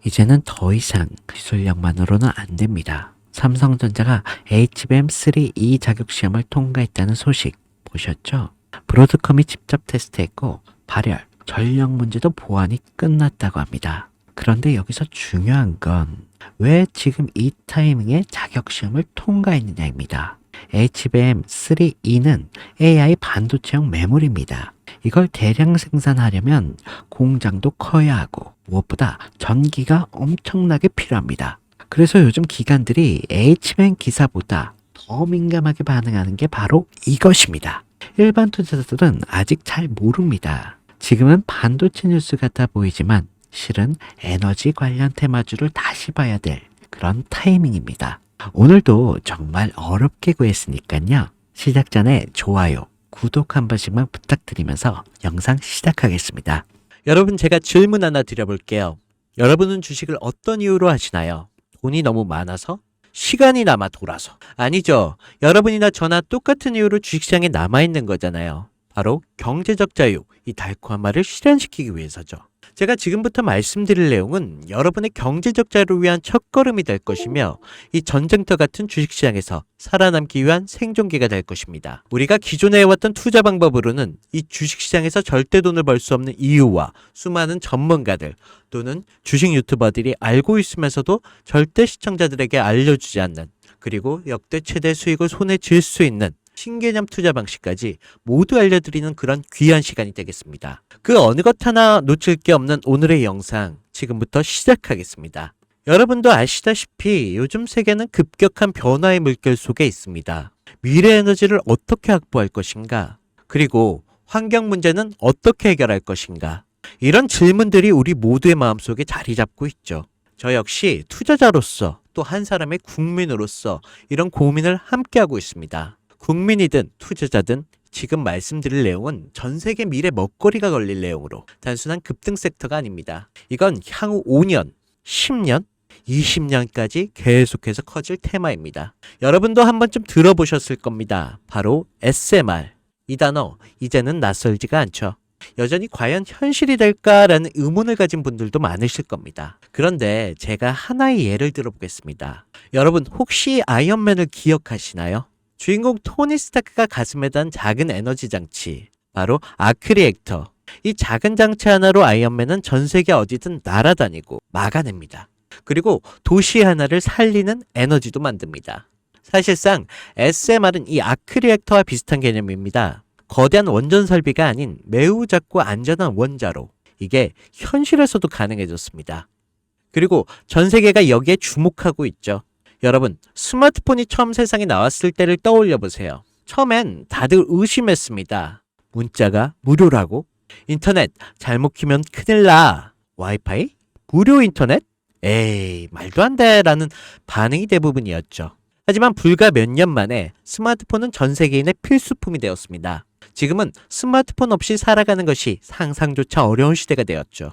이제는 더 이상 기술력만으로는 안 됩니다. 삼성전자가 HBM3E 자격시험을 통과했다는 소식 보셨죠? 브로드컴이 직접 테스트했고 발열, 전력 문제도 보완이 끝났다고 합니다. 그런데 여기서 중요한 건 왜 지금 이 타이밍에 자격시험을 통과했느냐입니다. HBM3E는 AI 반도체용 메모리입니다. 이걸 대량 생산하려면 공장도 커야 하고 무엇보다 전기가 엄청나게 필요합니다. 그래서 요즘 기관들이 HBM 기사보다 더 민감하게 반응하는 게 바로 이것입니다. 일반 투자자들은 아직 잘 모릅니다. 지금은 반도체 뉴스 같아 보이지만 실은 에너지 관련 테마주를 다시 봐야 될 그런 타이밍입니다. 오늘도 정말 어렵게 구했으니까요. 시작 전에 좋아요, 구독 한 번씩만 부탁드리면서 영상 시작하겠습니다. 여러분, 제가 질문 하나 드려볼게요. 여러분은 주식을 어떤 이유로 하시나요? 돈이 너무 많아서? 시간이 남아 돌아서? 아니죠. 여러분이나 저나 똑같은 이유로 주식시장에 남아있는 거잖아요. 바로 경제적 자유, 이 달콤한 말을 실현시키기 위해서죠. 제가 지금부터 말씀드릴 내용은 여러분의 경제적 자유를 위한 첫걸음이 될 것이며 이 전쟁터 같은 주식시장에서 살아남기 위한 생존기가 될 것입니다. 우리가 기존에 해왔던 투자 방법으로는 이 주식시장에서 절대 돈을 벌 수 없는 이유와 수많은 전문가들 또는 주식 유튜버들이 알고 있으면서도 절대 시청자들에게 알려주지 않는, 그리고 역대 최대 수익을 손에 쥘 수 있는 신개념 투자 방식까지 모두 알려드리는 그런 귀한 시간이 되겠습니다. 그 어느 것 하나 놓칠 게 없는 오늘의 영상, 지금부터 시작하겠습니다. 여러분도 아시다시피 요즘 세계는 급격한 변화의 물결 속에 있습니다. 미래 에너지를 어떻게 확보할 것인가? 그리고 환경 문제는 어떻게 해결할 것인가? 이런 질문들이 우리 모두의 마음속에 자리 잡고 있죠. 저 역시 투자자로서 또 한 사람의 국민으로서 이런 고민을 함께하고 있습니다. 국민이든 투자자든 지금 말씀드릴 내용은 전 세계 미래 먹거리가 걸릴 내용으로 단순한 급등 섹터가 아닙니다. 이건 향후 5년, 10년, 20년까지 계속해서 커질 테마입니다. 여러분도 한 번쯤 들어보셨을 겁니다. 바로 SMR. 이 단어 이제는 낯설지가 않죠. 여전히 과연 현실이 될까라는 의문을 가진 분들도 많으실 겁니다. 그런데 제가 하나의 예를 들어보겠습니다. 여러분, 혹시 아이언맨을 기억하시나요? 주인공 토니 스타크가 가슴에 단 작은 에너지 장치, 바로 아크 리액터. 이 작은 장치 하나로 아이언맨은 전 세계 어디든 날아다니고 막아냅니다. 그리고 도시 하나를 살리는 에너지도 만듭니다. 사실상 SMR은 이 아크 리액터와 비슷한 개념입니다. 거대한 원전 설비가 아닌 매우 작고 안전한 원자로, 이게 현실에서도 가능해졌습니다. 그리고 전 세계가 여기에 주목하고 있죠. 여러분, 스마트폰이 처음 세상에 나왔을 때를 떠올려 보세요. 처음엔 다들 의심했습니다. 문자가 무료라고? 인터넷 잘못 키면 큰일 나. 와이파이? 무료 인터넷? 에이, 말도 안 돼 라는 반응이 대부분이었죠. 하지만 불과 몇 년 만에 스마트폰은 전 세계인의 필수품이 되었습니다. 지금은 스마트폰 없이 살아가는 것이 상상조차 어려운 시대가 되었죠.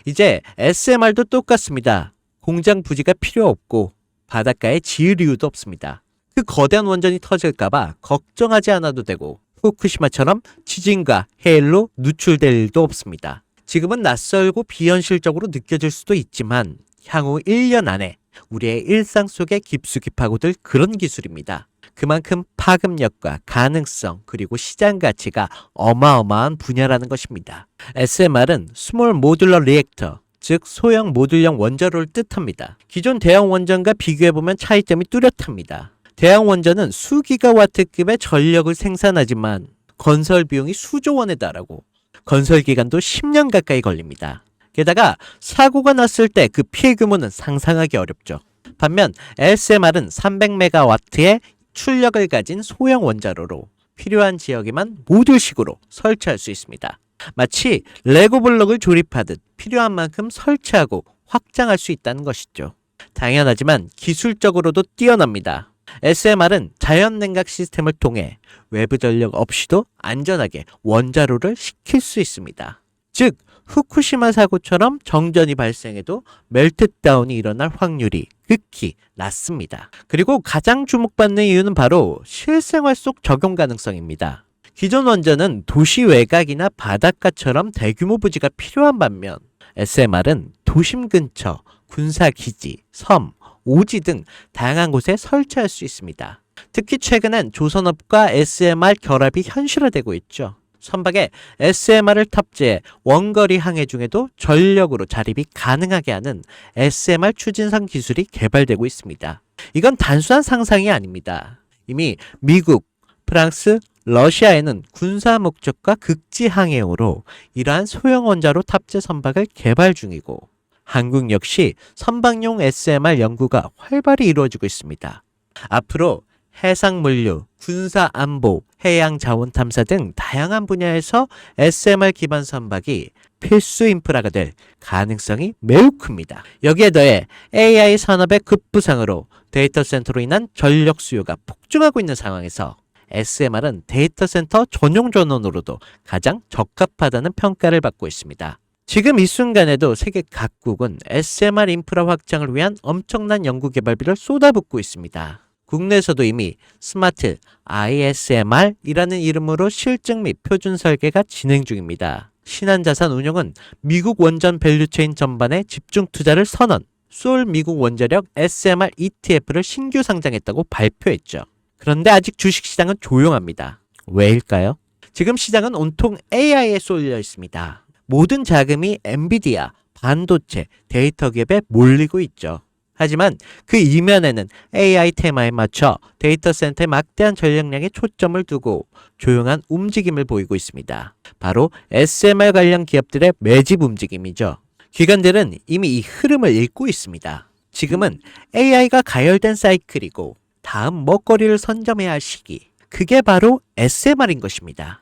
이제 SMR도 똑같습니다. 공장 부지가 필요 없고 바닷가에 지을 이유도 없습니다. 그 거대한 원전이 터질까봐 걱정하지 않아도 되고 후쿠시마처럼 지진과 해일로 누출될 일도 없습니다. 지금은 낯설고 비현실적으로 느껴질 수도 있지만 향후 1년 안에 우리의 일상 속에 깊숙이 파고들 그런 기술입니다. 그만큼 파급력과 가능성 그리고 시장 가치가 어마어마한 분야라는 것입니다. SMR은 스몰 모듈러 리액터, 즉 소형 모듈형 원자로를 뜻합니다. 기존 대형 원전과 비교해보면 차이점이 뚜렷합니다. 대형 원전은 수기가와트급의 전력을 생산하지만 건설 비용이 수조 원에 달하고 건설 기간도 10년 가까이 걸립니다. 게다가 사고가 났을 때 그 피해 규모는 상상하기 어렵죠. 반면 SMR은 300메가와트의 출력을 가진 소형 원자로로 필요한 지역에만 모듈식으로 설치할 수 있습니다. 마치 레고 블록을 조립하듯 필요한 만큼 설치하고 확장할 수 있다는 것이죠. 당연하지만 기술적으로도 뛰어납니다. SMR은 자연 냉각 시스템을 통해 외부 전력 없이도 안전하게 원자로를 식힐 수 있습니다. 즉, 후쿠시마 사고처럼 정전이 발생해도 멜트다운이 일어날 확률이 극히 낮습니다. 그리고 가장 주목받는 이유는 바로 실생활 속 적용 가능성입니다. 기존 원전은 도시 외곽이나 바닷가처럼 대규모 부지가 필요한 반면 SMR은 도심 근처, 군사기지, 섬, 오지 등 다양한 곳에 설치할 수 있습니다. 특히 최근엔 조선업과 SMR 결합이 현실화되고 있죠. 선박에 SMR을 탑재해 원거리 항해 중에도 전력으로 자립이 가능하게 하는 SMR 추진선 기술이 개발되고 있습니다. 이건 단순한 상상이 아닙니다. 이미 미국, 프랑스, 러시아에는 군사 목적과 극지 항해용으로 이러한 소형 원자로 탑재 선박을 개발 중이고, 한국 역시 선박용 SMR 연구가 활발히 이루어지고 있습니다. 앞으로 해상 물류, 군사 안보, 해양 자원 탐사 등 다양한 분야에서 SMR 기반 선박이 필수 인프라가 될 가능성이 매우 큽니다. 여기에 더해 AI 산업의 급부상으로 데이터 센터로 인한 전력 수요가 폭증하고 있는 상황에서 SMR은 데이터 센터 전용 전원으로도 가장 적합하다는 평가를 받고 있습니다. 지금 이 순간에도 세계 각국은 SMR 인프라 확장을 위한 엄청난 연구개발비를 쏟아붓고 있습니다. 국내에서도 이미 스마트 ISMR이라는 이름으로 실증 및 표준 설계가 진행 중입니다. 신한자산 운용은 미국 원전 밸류체인 전반에 집중 투자를 선언, 솔 미국 원자력 SMR ETF를 신규 상장했다고 발표했죠. 그런데 아직 주식시장은 조용합니다. 왜일까요? 지금 시장은 온통 AI에 쏠려 있습니다. 모든 자금이 엔비디아, 반도체, 데이터 기업에 몰리고 있죠. 하지만 그 이면에는 AI 테마에 맞춰 데이터 센터에 막대한 전력량에 초점을 두고 조용한 움직임을 보이고 있습니다. 바로 SMR 관련 기업들의 매집 움직임이죠. 기관들은 이미 이 흐름을 읽고 있습니다. 지금은 AI가 가열된 사이클이고 다음 먹거리를 선점해야 할 시기. 그게 바로 SMR인 것입니다.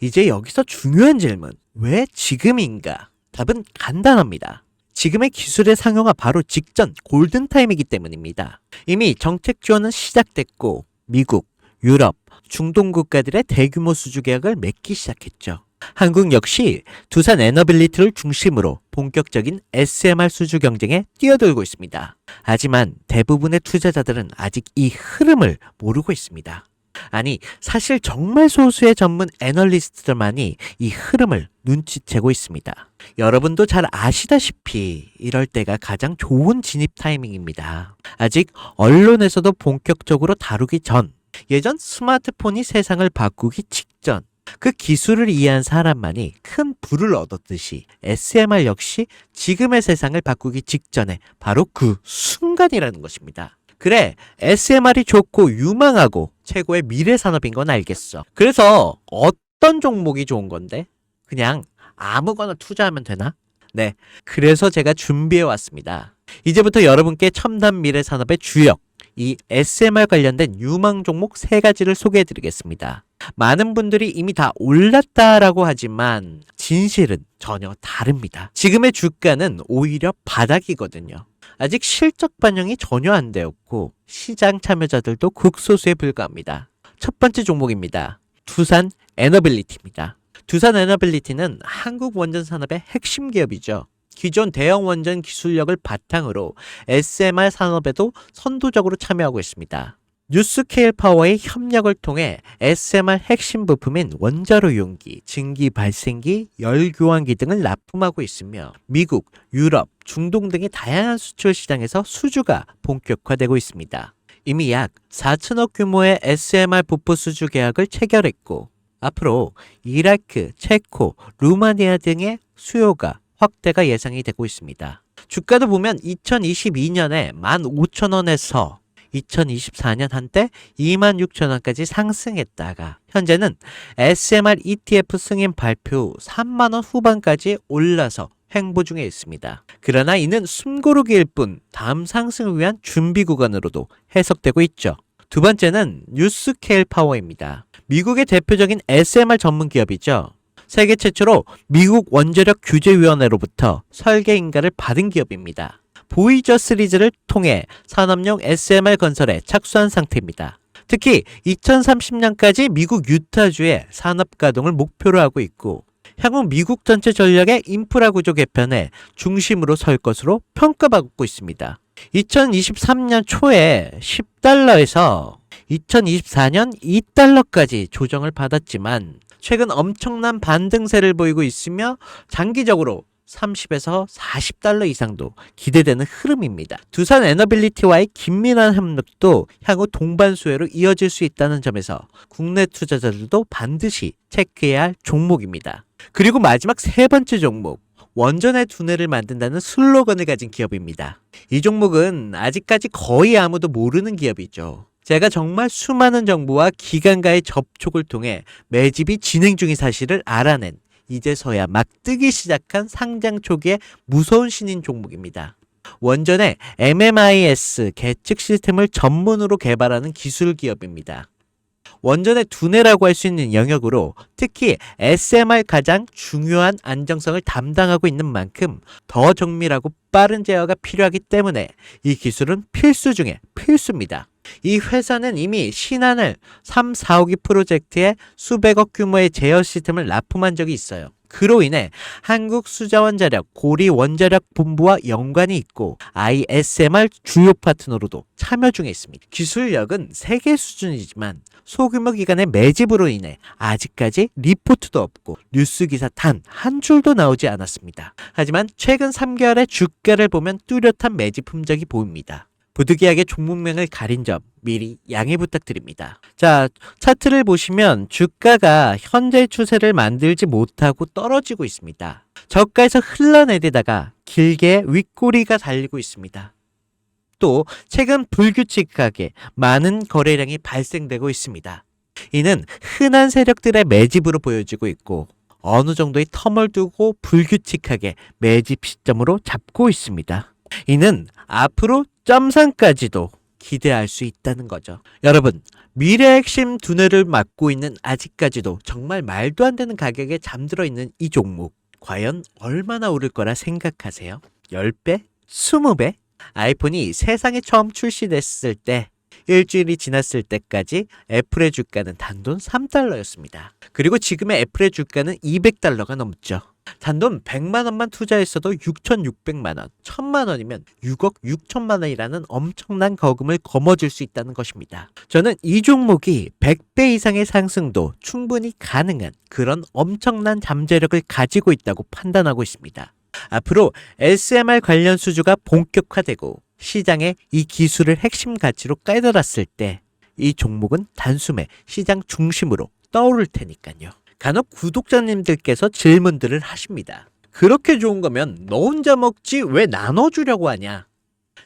이제 여기서 중요한 질문. 왜 지금인가? 답은 간단합니다. 지금의 기술의 상용화 바로 직전 골든타임이기 때문입니다. 이미 정책 지원은 시작됐고 미국, 유럽, 중동 국가들의 대규모 수주 계약을 맺기 시작했죠. 한국 역시 두산 에너빌리티를 중심으로 본격적인 SMR 수주 경쟁에 뛰어들고 있습니다. 하지만 대부분의 투자자들은 아직 이 흐름을 모르고 있습니다. 아니, 사실 정말 소수의 전문 애널리스트들만이 이 흐름을 눈치채고 있습니다. 여러분도 잘 아시다시피 이럴 때가 가장 좋은 진입 타이밍입니다. 아직 언론에서도 본격적으로 다루기 전, 예전 스마트폰이 세상을 바꾸기 직전, 그 기술을 이해한 사람만이 큰 부를 얻었듯이 SMR 역시 지금의 세상을 바꾸기 직전에 바로 그 순간이라는 것입니다. 그래, SMR이 좋고 유망하고 최고의 미래 산업인 건 알겠어. 그래서 어떤 종목이 좋은 건데? 그냥 아무거나 투자하면 되나? 네, 그래서 제가 준비해 왔습니다. 이제부터 여러분께 첨단 미래 산업의 주역, 이 SMR 관련된 유망 종목 3가지를 소개해 드리겠습니다. 많은 분들이 이미 다 올랐다라고 하지만 진실은 전혀 다릅니다. 지금의 주가는 오히려 바닥이거든요. 아직 실적 반영이 전혀 안 되었고 시장 참여자들도 극소수에 불과합니다. 첫 번째 종목입니다. 두산 에너빌리티입니다. 두산 에너빌리티는 한국 원전 산업의 핵심 기업이죠. 기존 대형 원전 기술력을 바탕으로 SMR 산업에도 선도적으로 참여하고 있습니다. 뉴스케일 파워의 협력을 통해 SMR 핵심 부품인 원자로 용기, 증기 발생기, 열 교환기 등을 납품하고 있으며 미국, 유럽, 중동 등의 다양한 수출 시장에서 수주가 본격화되고 있습니다. 이미 약 4천억 규모의 SMR 부품 수주 계약을 체결했고 앞으로 이라크, 체코, 루마니아 등의 수요가 확대가 예상이 되고 있습니다. 주가도 보면 2022년에 15,000원에서 2024년 한때 26,000원까지 상승했다가 현재는 SMR ETF 승인 발표 후 3만원 후반까지 올라서 횡보 중에 있습니다. 그러나 이는 숨고르기일 뿐 다음 상승을 위한 준비 구간으로도 해석되고 있죠. 두 번째는 뉴스케일 파워입니다. 미국의 대표적인 SMR 전문 기업이죠. 세계 최초로 미국 원자력 규제위원회로부터 설계 인가를 받은 기업입니다. 보이저 시리즈를 통해 산업용 SMR 건설에 착수한 상태입니다. 특히 2030년까지 미국 유타주의 산업 가동을 목표로 하고 있고 향후 미국 전체 전력의 인프라 구조 개편에 중심으로 설 것으로 평가받고 있습니다. 2023년 초에 10달러에서 2024년 2달러까지 조정을 받았지만 최근 엄청난 반등세를 보이고 있으며 장기적으로 30에서 40달러 이상도 기대되는 흐름입니다. 두산 에너빌리티와의 긴밀한 협력도 향후 동반 수혜로 이어질 수 있다는 점에서 국내 투자자들도 반드시 체크해야 할 종목입니다. 그리고 마지막 세 번째 종목, 원전의 두뇌를 만든다는 슬로건을 가진 기업입니다. 이 종목은 아직까지 거의 아무도 모르는 기업이죠. 제가 정말 수많은 정부와 기관과의 접촉을 통해 매집이 진행 중인 사실을 알아낸 이제서야 막 뜨기 시작한 상장 초기의 무서운 신인 종목입니다. 원전의 MMIS 계측 시스템을 전문으로 개발하는 기술 기업입니다. 원전의 두뇌라고 할 수 있는 영역으로 특히 SMR 가장 중요한 안정성을 담당하고 있는 만큼 더 정밀하고 빠른 제어가 필요하기 때문에 이 기술은 필수 중에 필수입니다. 이 회사는 이미 신한을 3, 4호기 프로젝트에 수백억 규모의 제어 시스템을 납품한 적이 있어요. 그로 인해 한국수자원자력 고리원자력본부와 연관이 있고 ISMR 주요 파트너로도 참여 중에 있습니다. 기술력은 세계 수준이지만 소규모 기관의 매집으로 인해 아직까지 리포트도 없고 뉴스 기사 단 한 줄도 나오지 않았습니다. 하지만 최근 3개월의 주가를 보면 뚜렷한 매집 흔적이 보입니다. 부득이하게 종목명을 가린 점 미리 양해 부탁드립니다. 자, 차트를 보시면 주가가 현재 추세를 만들지 못하고 떨어지고 있습니다. 저가에서 흘러내리다가 길게 윗꼬리가 달리고 있습니다. 또 최근 불규칙하게 많은 거래량이 발생되고 있습니다. 이는 흔한 세력들의 매집으로 보여지고 있고 어느 정도의 텀을 두고 불규칙하게 매집 시점으로 잡고 있습니다. 이는 앞으로 점상까지도 기대할 수 있다는 거죠. 여러분, 미래 핵심 두뇌를 맡고 있는 아직까지도 정말 말도 안 되는 가격에 잠들어 있는 이 종목, 과연 얼마나 오를 거라 생각하세요? 10배? 20배? 아이폰이 세상에 처음 출시됐을 때 일주일이 지났을 때까지 애플의 주가는 단돈 3달러였습니다. 그리고 지금의 애플의 주가는 200달러가 넘죠. 단돈 100만 원만 투자했어도 6,600만 원, 1,000만 원이면 6억 6천만 원이라는 엄청난 거금을 거머쥘 수 있다는 것입니다. 저는 이 종목이 100배 이상의 상승도 충분히 가능한 그런 엄청난 잠재력을 가지고 있다고 판단하고 있습니다. 앞으로 SMR 관련 수주가 본격화되고 시장에 이 기술을 핵심 가치로 깨달았을 때 이 종목은 단숨에 시장 중심으로 떠오를 테니까요. 간혹 구독자님들께서 질문들을 하십니다. 그렇게 좋은 거면 너 혼자 먹지 왜 나눠주려고 하냐?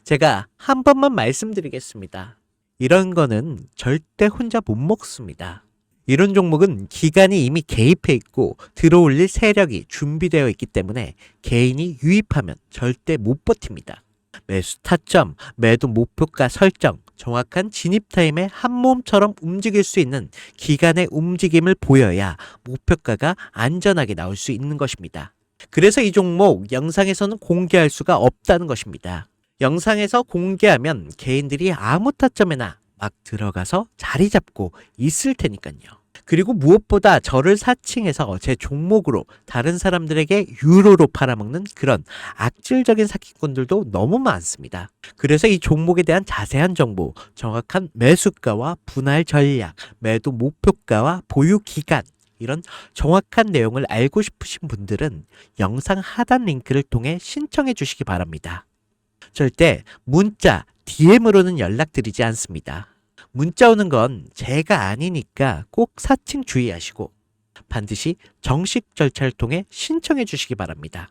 제가 한 번만 말씀드리겠습니다. 이런 거는 절대 혼자 못 먹습니다. 이런 종목은 기관이 이미 개입해 있고 들어올릴 세력이 준비되어 있기 때문에 개인이 유입하면 절대 못 버팁니다. 매수 타점, 매도 목표가 설정, 정확한 진입 타임에 한 몸처럼 움직일 수 있는 기관의 움직임을 보여야 목표가가 안전하게 나올 수 있는 것입니다. 그래서 이 종목 영상에서는 공개할 수가 없다는 것입니다. 영상에서 공개하면 개인들이 아무 타점에나 막 들어가서 자리 잡고 있을 테니까요. 그리고 무엇보다 저를 사칭해서 제 종목으로 다른 사람들에게 유로로 팔아먹는 그런 악질적인 사기꾼들도 너무 많습니다. 그래서 이 종목에 대한 자세한 정보, 정확한 매수가와 분할 전략, 매도 목표가와 보유 기간, 이런 정확한 내용을 알고 싶으신 분들은 영상 하단 링크를 통해 신청해 주시기 바랍니다. 절대 문자, DM으로는 연락드리지 않습니다. 문자 오는 건 제가 아니니까 꼭 사칭 주의하시고 반드시 정식 절차를 통해 신청해 주시기 바랍니다.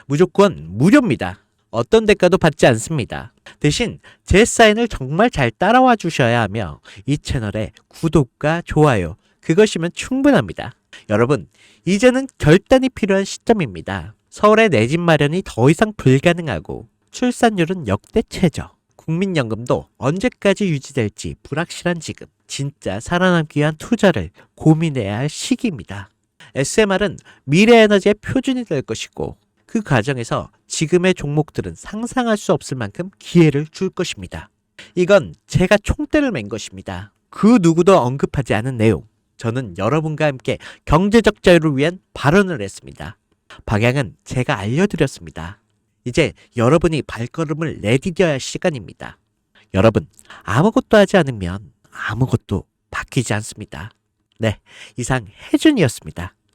무조건 무료입니다. 어떤 대가도 받지 않습니다. 대신 제 사인을 정말 잘 따라와 주셔야 하며 이 채널에 구독과 좋아요, 그것이면 충분합니다. 여러분, 이제는 결단이 필요한 시점입니다. 서울의 내 집 마련이 더 이상 불가능하고 출산율은 역대 최저. 국민연금도 언제까지 유지될지 불확실한 지금, 진짜 살아남기 위한 투자를 고민해야 할 시기입니다. SMR은 미래 에너지의 표준이 될 것이고 그 과정에서 지금의 종목들은 상상할 수 없을 만큼 기회를 줄 것입니다. 이건 제가 총대를 맨 것입니다. 그 누구도 언급하지 않은 내용. 저는 여러분과 함께 경제적 자유를 위한 발언을 했습니다. 방향은 제가 알려드렸습니다. 이제 여러분이 발걸음을 내디뎌야 할 시간입니다. 여러분, 아무것도 하지 않으면 아무것도 바뀌지 않습니다. 네, 이상 혜준이었습니다.